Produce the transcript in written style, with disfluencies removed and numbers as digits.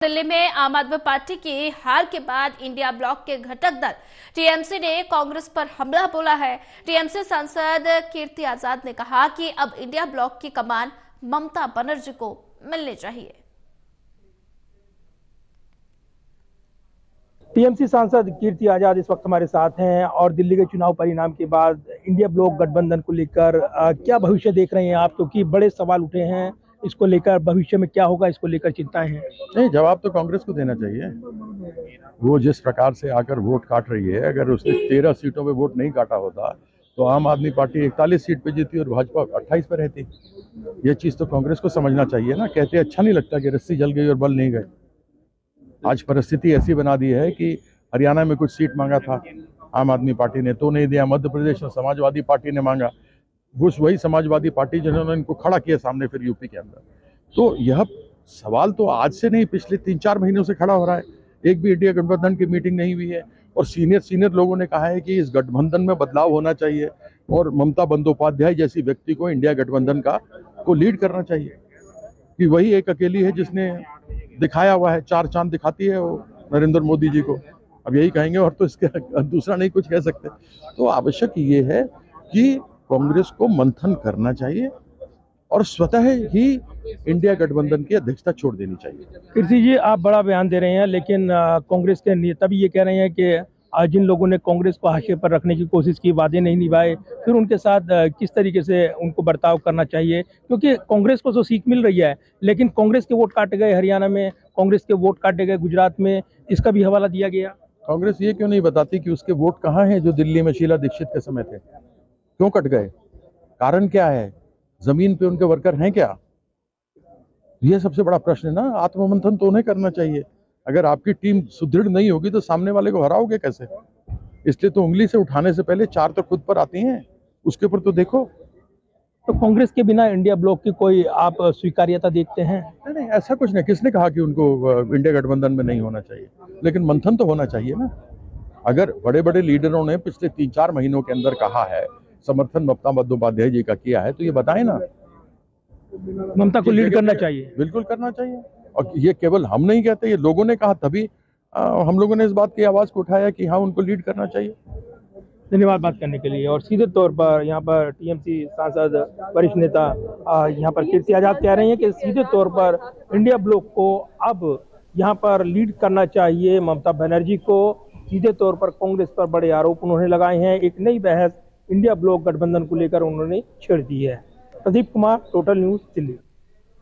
दिल्ली में आम आदमी पार्टी की हार के बाद इंडिया ब्लॉक के घटक दल टीएमसी ने कांग्रेस पर हमला बोला है। टीएमसी सांसद कीर्ति आजाद ने कहा कि अब इंडिया ब्लॉक की कमान ममता बनर्जी को मिलनी चाहिए। टीएमसी सांसद कीर्ति आजाद इस वक्त हमारे साथ हैं और दिल्ली के चुनाव परिणाम के बाद इंडिया ब्लॉक गठबंधन को लेकर क्या भविष्य देख रहे हैं आप? क्योंकि बड़े सवाल उठे हैं इसको लेकर, भविष्य में क्या होगा इसको लेकर चिंताएं हैं। नहीं, जवाब तो कांग्रेस को देना चाहिए। वो जिस प्रकार से आकर वोट काट रही है, अगर उसने 13 सीटों पे वोट नहीं काटा होता तो आम आदमी पार्टी 41 सीट पे जीती और भाजपा 28 पे रहती। ये चीज़ तो कांग्रेस को समझना चाहिए ना। कहते अच्छा नहीं लगता कि रस्सी जल गई और बल नहीं गए। आज परिस्थिति ऐसी बना दी है कि हरियाणा में कुछ सीट मांगा था आम आदमी पार्टी ने तो नहीं दिया, मध्य प्रदेश में समाजवादी पार्टी ने मांगा, वही समाजवादी पार्टी जिन्होंने इनको खड़ा किया सामने फिर यूपी के अंदर। तो यह सवाल तो आज से नहीं, पिछले 3-4 महीनों से खड़ा हो रहा है। एक भी इंडिया गठबंधन की मीटिंग नहीं हुई है और सीनियर लोगों ने कहा है कि इस गठबंधन में बदलाव होना चाहिए और ममता बंदोपाध्याय जैसी व्यक्ति को इंडिया गठबंधन को लीड करना चाहिए। कि वही एक अकेली है जिसने दिखाया हुआ है, 4 चांद दिखाती है वो नरेंद्र मोदी जी को। अब यही कहेंगे और तो इसके दूसरा नहीं कुछ कह सकते। तो आवश्यक ये है कि कांग्रेस को मंथन करना चाहिए और स्वतः ही इंडिया गठबंधन की अध्यक्षता छोड़ देनी चाहिए। कीर्ति जी, आप बड़ा बयान दे रहे हैं, लेकिन कांग्रेस के नेता भी ये कह रहे हैं कि जिन लोगों ने कांग्रेस को हाशिए पर रखने की कोशिश की, वादे नहीं निभाए, फिर उनके साथ किस तरीके से उनको बर्ताव करना चाहिए। क्योंकि कांग्रेस को तो सीख मिल रही है, लेकिन कांग्रेस के वोट काटे गए हरियाणा में, कांग्रेस के वोट काटे गए गुजरात में, इसका भी हवाला दिया गया। कांग्रेस ये क्यों नहीं बताती कि उसके वोट कहाँ हैं जो दिल्ली में शीला दीक्षित के समय थे, क्यों कट गए, कारण क्या है, जमीन पे उनके वर्कर हैं क्या? ये सबसे बड़ा प्रश्न है ना। आत्ममंथन तो उन्हें करना चाहिए। अगर आपकी टीम सुदृढ़ नहीं होगी तो सामने वाले को हराओगे कैसे? इसलिए तो उंगली से उठाने से पहले 4 तो खुद पर आती हैं, उसके ऊपर तो देखो। तो कांग्रेस के बिना इंडिया ब्लॉक की कोई आप स्वीकार्यता देखते हैं? नहीं, ऐसा कुछ नहीं। किसने कहा कि उनको इंडिया गठबंधन में नहीं होना चाहिए? लेकिन मंथन तो होना चाहिए ना। अगर बड़े बड़े लीडरों ने पिछले 3-4 महीनों के अंदर कहा है, समर्थन ममता बंदोपाध्याय जी का किया है, तो ये बताएं ना। ममता को लीड करना चाहिए। बिल्कुल करना चाहिए। और ये केवल हम नहीं कहते, ये लोगों ने कहा, तभी हम लोगों ने इस बात की आवाज को उठाया कि हाँ, उनको लीड करना चाहिए। धन्यवाद बात करने के लिए। और सीधे तौर पर यहाँ पर टीएमसी सांसद वरिष्ठ नेता यहाँ पर कीर्ति आजाद कह रहे हैं कि सीधे तौर पर इंडिया ब्लॉक को अब यहाँ पर लीड करना चाहिए ममता बनर्जी को। सीधे तौर पर कांग्रेस पर बड़े आरोप उन्होंने लगाए हैं। एक नई बहस इंडिया ब्लॉक गठबंधन को लेकर उन्होंने छेड़ दी है। Pradeep Kumar, total news, Delhi.